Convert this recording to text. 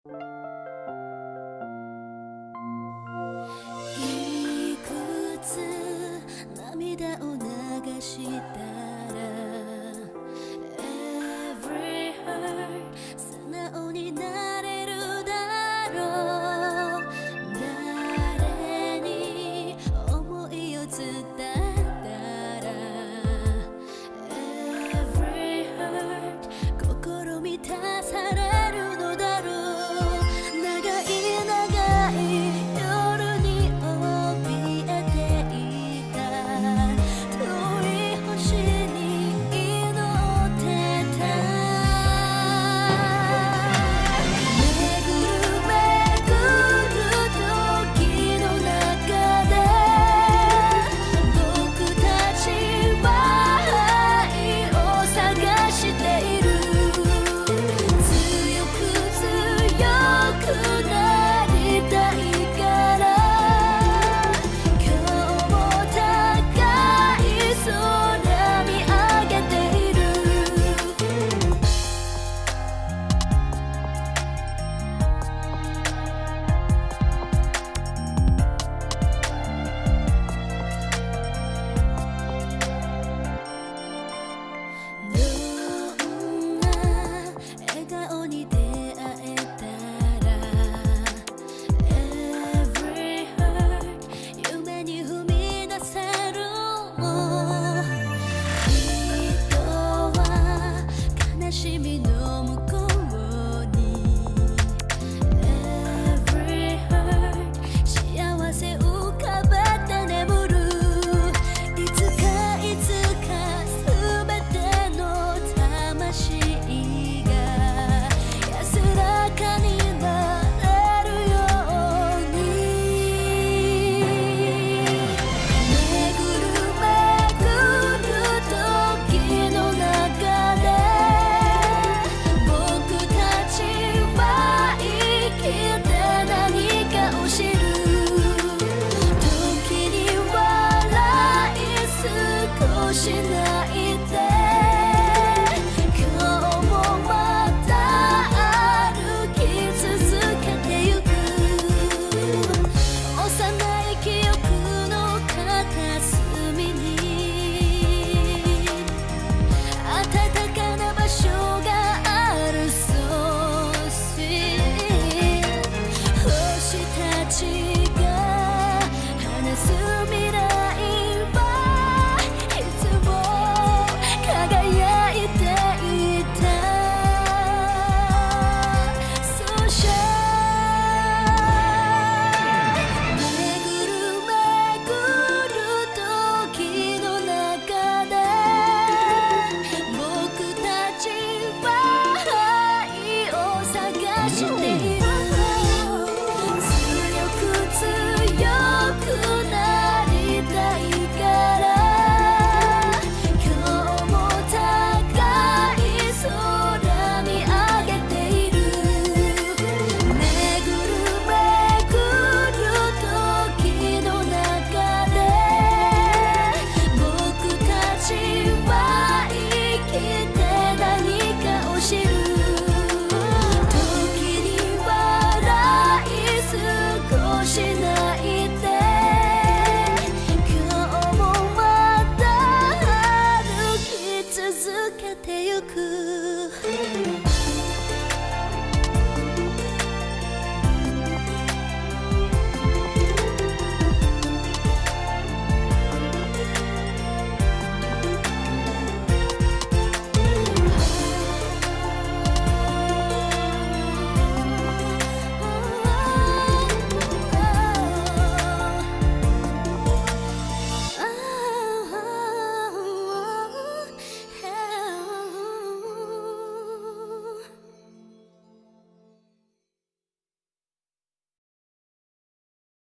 いくつ涙を流したら Every heart 素直になれるだろう。誰に思いを伝えたら Every heart 心満たされるのだろう。長い長い夜に怯えていた遠い星に祈ってた。巡る巡る時の中で僕たちは愛を探している。強く強くなりたいから今日も高い空見上げている。どんな笑顔に出会えたら Every heart 夢に踏み出せるもん。人は悲しみの向こうに Every heart 幸せ浮かべて眠る。いつかいつか全ての魂が安らかになれるように。巡る巡る時の中で僕たちは生きて何かを知る。時に笑い少し泣いて今日もまた歩き続けてゆく。幼い記憶の片隅に暖かな場所がある。そう星たちが話す未来はいつも輝いていた。So shine 巡る巡る時の中で僕たちは愛を探している。強く強くなりたいから今日も高い空見上げている。巡る巡る時の中で僕たちは生きて何かを知る。時に笑い少し泣いて今日もまた歩き続けてゆく。